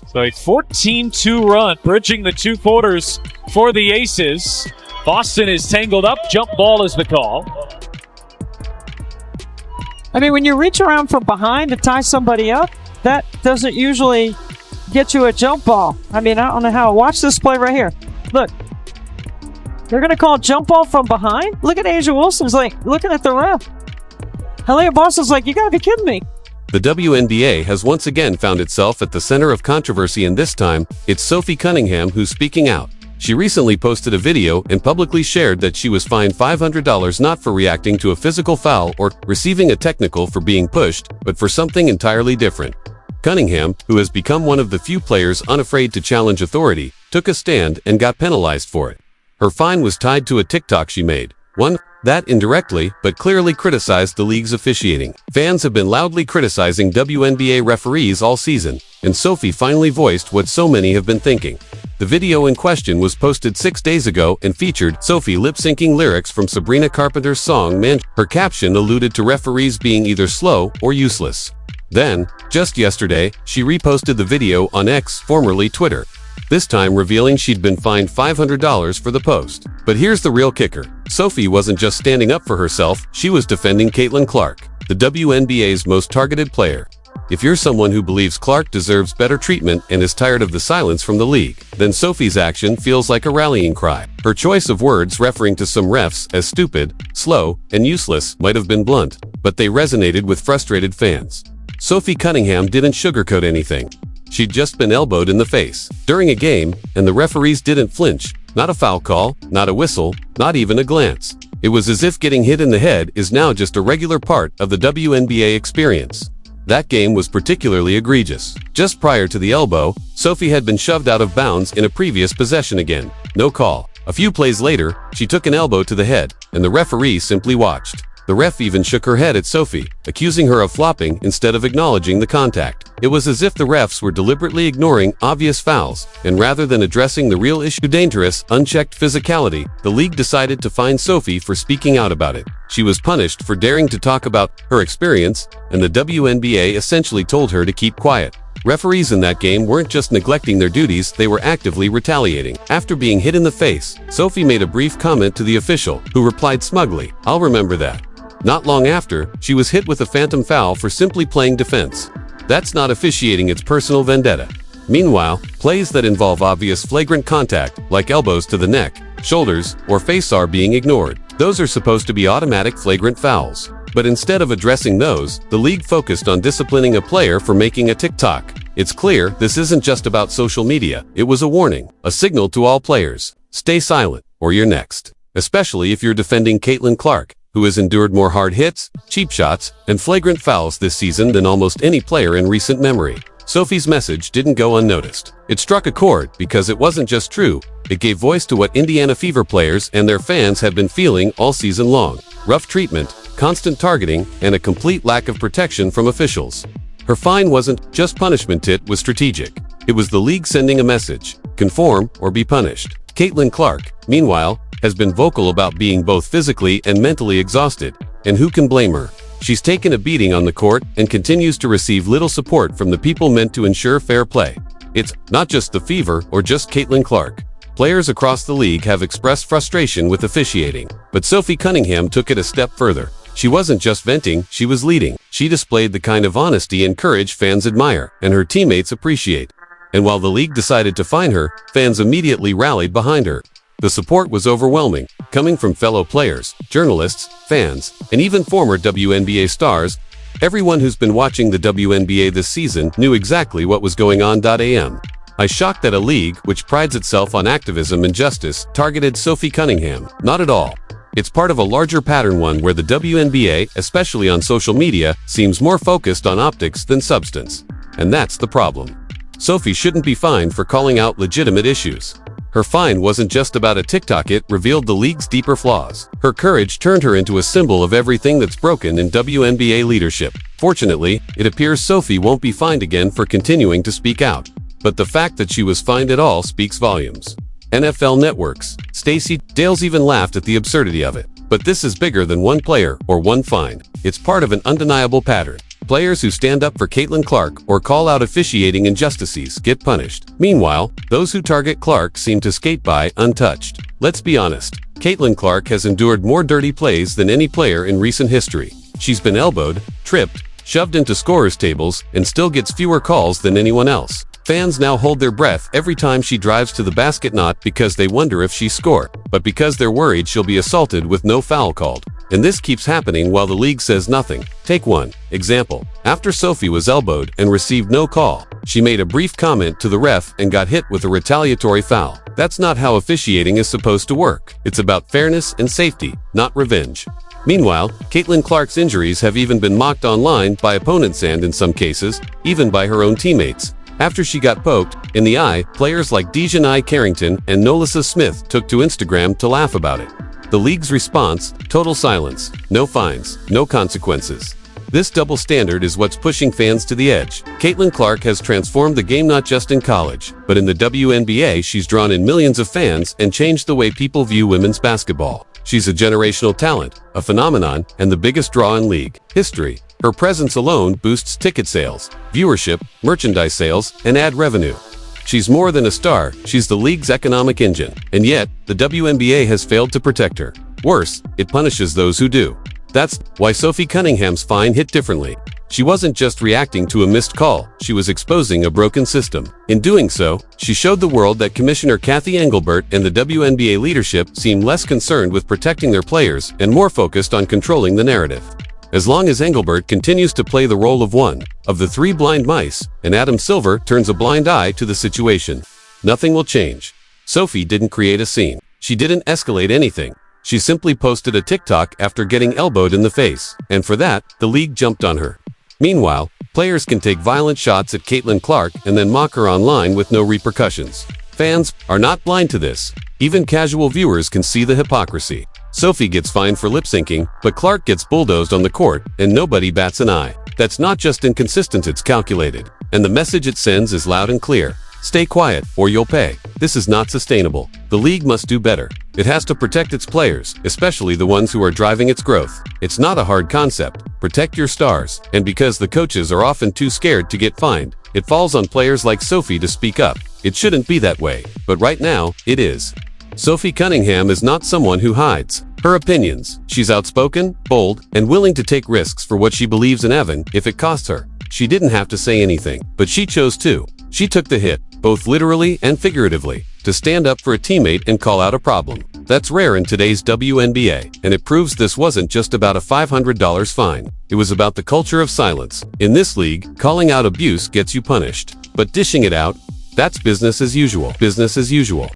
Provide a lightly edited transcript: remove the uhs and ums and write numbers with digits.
So a 14-2 run, bridging the two quarters for the Aces. Boston is tangled up. Jump ball is the call. I mean, when you reach around from behind to tie somebody up, that doesn't usually get you a jump ball. I mean, I don't know how. Watch this play right here. Look. They're going to call jump ball from behind? Look at Asia Wilson's like looking at the ref. Helena Boston's like, you got to be kidding me. The WNBA has once again found itself at the center of controversy, and this time, it's Sophie Cunningham who's speaking out. She recently posted a video and publicly shared that she was fined $500 not for reacting to a physical foul or receiving a technical for being pushed, but for something entirely different. Cunningham, who has become one of the few players unafraid to challenge authority, took a stand and got penalized for it. Her fine was tied to a TikTok she made, one that indirectly but clearly criticized the league's officiating. Fans have been loudly criticizing WNBA referees all season, and Sophie finally voiced what so many have been thinking. The video in question was posted 6 days ago and featured Sophie lip-syncing lyrics from Sabrina Carpenter's song Man. Her caption alluded to referees being either slow or useless. Then, just yesterday, she reposted the video on X, formerly Twitter, this time revealing she'd been fined $500 for the post. But here's the real kicker. Sophie wasn't just standing up for herself, she was defending Caitlin Clark, the WNBA's most targeted player. If you're someone who believes Clark deserves better treatment and is tired of the silence from the league, then Sophie's action feels like a rallying cry. Her choice of words referring to some refs as stupid, slow, and useless might have been blunt, but they resonated with frustrated fans. Sophie Cunningham didn't sugarcoat anything. She'd just been elbowed in the face during a game, and the referees didn't flinch. Not a foul call, not a whistle, not even a glance. It was as if getting hit in the head is now just a regular part of the WNBA experience. That game was particularly egregious. Just prior to the elbow, Sophie had been shoved out of bounds in a previous possession again. No call. A few plays later, she took an elbow to the head, and the referee simply watched. The ref even shook her head at Sophie, accusing her of flopping instead of acknowledging the contact. It was as if the refs were deliberately ignoring obvious fouls, and rather than addressing the real issue, dangerous, unchecked physicality, the league decided to fine Sophie for speaking out about it. She was punished for daring to talk about her experience, and the WNBA essentially told her to keep quiet. Referees in that game weren't just neglecting their duties, they were actively retaliating. After being hit in the face, Sophie made a brief comment to the official, who replied smugly, "I'll remember that." Not long after, she was hit with a phantom foul for simply playing defense. That's not officiating, it's personal vendetta. Meanwhile, plays that involve obvious flagrant contact, like elbows to the neck, shoulders, or face are being ignored. Those are supposed to be automatic flagrant fouls. But instead of addressing those, the league focused on disciplining a player for making a TikTok. It's clear this isn't just about social media. It was a warning, a signal to all players. Stay silent, or you're next. Especially if you're defending Caitlin Clark, who has endured more hard hits, cheap shots, and flagrant fouls this season than almost any player in recent memory. Sophie's message didn't go unnoticed. It struck a chord because it wasn't just true, it gave voice to what Indiana Fever players and their fans had been feeling all season long. Rough treatment, constant targeting, and a complete lack of protection from officials. Her fine wasn't just punishment, it was strategic. It was the league sending a message: conform or be punished. Caitlin Clark, meanwhile, has been vocal about being both physically and mentally exhausted, and who can blame her? She's taken a beating on the court and continues to receive little support from the people meant to ensure fair play. It's not just the Fever or just Caitlin Clark. Players across the league have expressed frustration with officiating, but Sophie Cunningham took it a step further. She wasn't just venting, she was leading. She displayed the kind of honesty and courage fans admire, and her teammates appreciate. And while the league decided to fine her, fans immediately rallied behind her. The support was overwhelming, coming from fellow players, journalists, fans, and even former WNBA stars. Everyone who's been watching the WNBA this season knew exactly what was going on. I shocked that a league, which prides itself on activism and justice, targeted Sophie Cunningham. Not at all. It's part of a larger pattern, one where the WNBA, especially on social media, seems more focused on optics than substance. And that's the problem. Sophie shouldn't be fined for calling out legitimate issues. Her fine wasn't just about a TikTok, it revealed the league's deeper flaws. Her courage turned her into a symbol of everything that's broken in WNBA leadership. Fortunately, it appears Sophie won't be fined again for continuing to speak out. But the fact that she was fined at all speaks volumes. NFL Network's Stacey Dales even laughed at the absurdity of it. But this is bigger than one player or one fine. It's part of an undeniable pattern. Players who stand up for Caitlin Clark or call out officiating injustices get punished. Meanwhile, those who target Clark seem to skate by untouched. Let's be honest, Caitlin Clark has endured more dirty plays than any player in recent history. She's been elbowed, tripped, shoved into scorers' tables, and still gets fewer calls than anyone else. Fans now hold their breath every time she drives to the basket, not because they wonder if she'll score, but because they're worried she'll be assaulted with no foul called. And this keeps happening while the league says nothing. Take one example. After Sophie was elbowed and received no call, she made a brief comment to the ref and got hit with a retaliatory foul. That's not how officiating is supposed to work. It's about fairness and safety, not revenge. Meanwhile, Caitlin Clark's injuries have even been mocked online by opponents and, in some cases, even by her own teammates. After she got poked in the eye, players like Dejanai Carrington and Nolissa Smith took to Instagram to laugh about it. The league's response: total silence, no fines, no consequences. This double standard is what's pushing fans to the edge. Caitlin Clark has transformed the game not just in college, but in the WNBA. She's drawn in millions of fans and changed the way people view women's basketball. She's a generational talent, a phenomenon, and the biggest draw in league history. Her presence alone boosts ticket sales, viewership, merchandise sales, and ad revenue. She's more than a star, she's the league's economic engine. And yet, the WNBA has failed to protect her. Worse, it punishes those who do. That's why Sophie Cunningham's fine hit differently. She wasn't just reacting to a missed call, she was exposing a broken system. In doing so, she showed the world that Commissioner Kathy Engelbert and the WNBA leadership seem less concerned with protecting their players and more focused on controlling the narrative. As long as Engelbert continues to play the role of one of the three blind mice, and Adam Silver turns a blind eye to the situation, nothing will change. Sophie didn't create a scene. She didn't escalate anything. She simply posted a TikTok after getting elbowed in the face, and for that, the league jumped on her. Meanwhile, players can take violent shots at Caitlin Clark and then mock her online with no repercussions. Fans are not blind to this. Even casual viewers can see the hypocrisy. Sophie gets fined for lip-syncing, but Clark gets bulldozed on the court, and nobody bats an eye. That's not just inconsistent, it's calculated. And the message it sends is loud and clear. Stay quiet, or you'll pay. This is not sustainable. The league must do better. It has to protect its players, especially the ones who are driving its growth. It's not a hard concept. Protect your stars. And because the coaches are often too scared to get fined, it falls on players like Sophie to speak up. It shouldn't be that way, but right now, it is. Sophie Cunningham is not someone who hides her opinions. She's outspoken, bold, and willing to take risks for what she believes in, even if it costs her. She didn't have to say anything, but she chose to. She took the hit, both literally and figuratively, to stand up for a teammate and call out a problem. That's rare in today's WNBA, and it proves this wasn't just about a $500 fine. It was about the culture of silence. In this league, calling out abuse gets you punished, but dishing it out, that's business as usual. Business as usual.